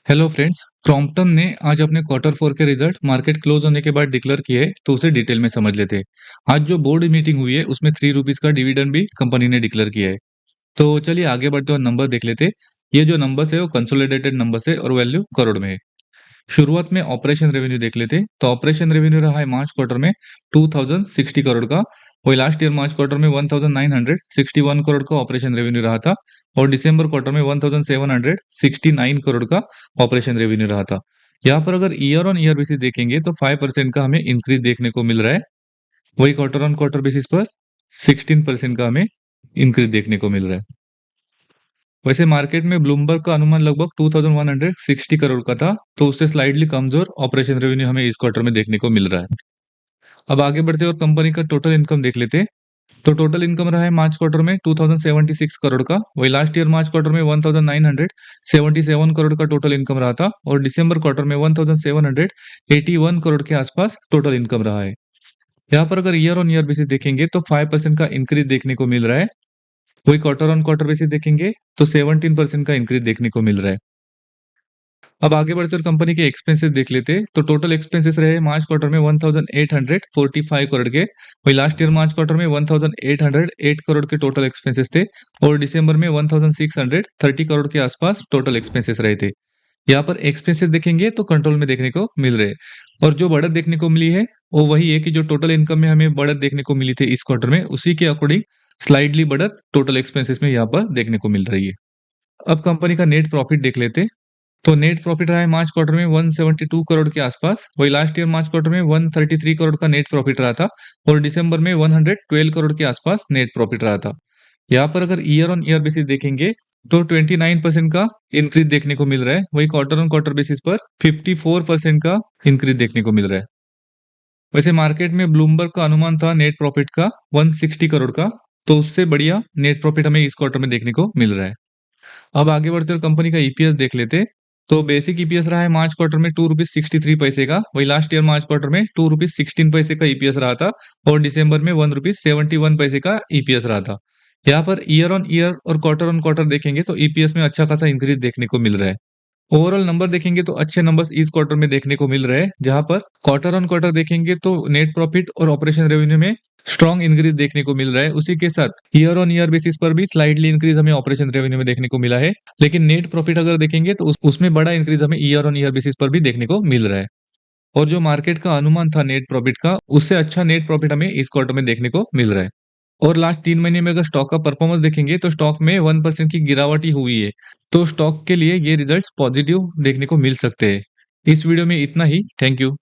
Hello friends. Crompton ने आज अपने क्वार्टर फोर के रिजल्ट मार्केट क्लोज होने के बाद डिक्लेयर किए, तो उसे डिटेल में समझ लेते हैं। आज जो बोर्ड मीटिंग हुई है उसमें ₹3 का डिविडेंड भी कंपनी ने डिक्लेयर किया है। तो चलिए आगे बढ़ते हुए नंबर देख लेते हैं। ये जो नंबर्स है वो कंसोलिडेटेड नंबर्स है और वैल्यू करोड़ में है। शुरुआत में ऑपरेशन रेवेन्यू देख लेते हैं। तो ऑपरेशन रेवेन्यू रहा है मार्च क्वार्टर में 2060 करोड़ का। वही लास्ट ईयर मार्च क्वार्टर में 1961 करोड़ का ऑपरेशन रेवेन्यू रहा था। और दिसंबर क्वार्टर में 1769 करोड़ का ऑपरेशन रेवेन्यू रहा था। यहाँ पर अगर ईयर ऑन ईयर बेसिस देखेंगे तो 5% का हमें इंक्रीज देखने को मिल रहा है। वही क्वार्टर ऑन क्वार्टर बेसिस पर 16% का हमें इंक्रीज देखने को मिल रहा है। वैसे मार्केट में ब्लूमबर्ग का अनुमान लगभग 2160 करोड़ का था, तो उससे स्लाइडली कमजोर ऑपरेशन रेवेन्यू हमें इस क्वार्टर में देखने को मिल रहा है। अब आगे बढ़ते और कंपनी का टोटल इनकम देख लेते हैं। तो टोटल इनकम रहा है मार्च क्वार्टर में 2076 करोड़ का। वही लास्ट ईयर मार्च क्वार्टर में 1977 करोड़ का टोटल इनकम रहा था। और दिसंबर क्वार्टर में 1781 करोड़ के आसपास टोटल इनकम रहा है। यहाँ पर अगर ईयर ऑन ईयर बेसिस देखेंगे तो 5% का इंक्रीज देखने को मिल रहा है। वही क्वार्टर ऑन क्वार्टर बेसिस देखेंगे तो 17% का इंक्रीज देखने को मिल रहा है। अब आगे बढ़ते और कंपनी के एक्सपेंसेस देख लेते हैं। तो टोटल एक्सपेंसेस रहे मार्च क्वार्टर में 1845 करोड़ के। वही लास्ट ईयर मार्च क्वार्टर में 1808 करोड़ के टोटल एक्सपेंसेस थे। और दिसंबर में 1630 करोड़ के आसपास टोटल एक्सपेंसेस रहे थे। यहाँ पर एक्सपेंसेस देखेंगे तो कंट्रोल में देखने को मिल रहे हैं। और जो बढ़त देखने को मिली है वो वही है कि जो टोटल इनकम में हमें बढ़त देखने को मिली थी इस क्वार्टर में, उसी के अकॉर्डिंग स्लाइडली बढ़त टोटल एक्सपेंसेस में यहाँ पर देखने को मिल रही है। अब कंपनी का नेट प्रॉफिट देख लेते हैं। तो नेट प्रॉफिट रहा है मार्च क्वार्टर में 172 करोड़ के आसपास। वही लास्ट ईयर मार्च क्वार्टर में 133 करोड़ का नेट प्रॉफिट रहा था। और दिसंबर में 112 करोड़ के आसपास नेट प्रॉफिट रहा था। यहाँ पर अगर ईयर ऑन ईयर बेसिस देखेंगे तो 29% का इंक्रीज देखने को मिल रहा है। वही क्वार्टर ऑन क्वार्टर बेसिस पर 54% का इंक्रीज देखने को मिल रहा है। वैसे मार्केट में ब्लूमबर्ग का अनुमान था नेट प्रॉफिट का 160 करोड़ का, तो उससे बढ़िया नेट प्रॉफिट हमें इस क्वार्टर में देखने को मिल रहा है। अब आगे बढ़ते हुए कंपनी का ईपीएस देख लेते हैं। तो बेसिक ईपीएस रहा है मार्च क्वार्टर में ₹2.63 का। वही लास्ट ईयर मार्च क्वार्टर में ₹2.16 का ईपीएस रहा था। और दिसंबर में ₹1.71 का ईपीएस रहा था। यहाँ पर ईयर ऑन ईयर और क्वार्टर ऑन क्वार्टर देखेंगे तो ईपीएस में अच्छा खासा इंक्रीज देखने को मिल रहा है। ओवरऑल नंबर देखेंगे तो अच्छे नंबर्स इस क्वार्टर में देखने को मिल रहे हैं, जहां पर क्वार्टर ऑन क्वार्टर देखेंगे तो नेट प्रॉफिट और ऑपरेशन रेवेन्यू में स्ट्रॉन्ग इंक्रीज देखने को मिल रहा है। उसी के साथ ईयर ऑन ईयर बेसिस पर भी स्लाइडली इंक्रीज हमें ऑपरेशन रेवेन्यू में देखने को मिला है। लेकिन नेट प्रॉफिट अगर देखेंगे तो उसमें बड़ा इंक्रीज हमें ईयर ऑन ईयर बेसिस पर भी देखने को मिल रहा है। और जो मार्केट का अनुमान था नेट प्रॉफिट का, उससे अच्छा नेट प्रॉफिट हमें इस क्वार्टर में देखने को मिल रहा है। और लास्ट 3 महीने में अगर स्टॉक का परफॉर्मेंस देखेंगे तो स्टॉक में 1% की गिरावट ही हुई है। तो स्टॉक के लिए ये रिजल्ट्स पॉजिटिव देखने को मिल सकते हैं। इस वीडियो में इतना ही। Thank you.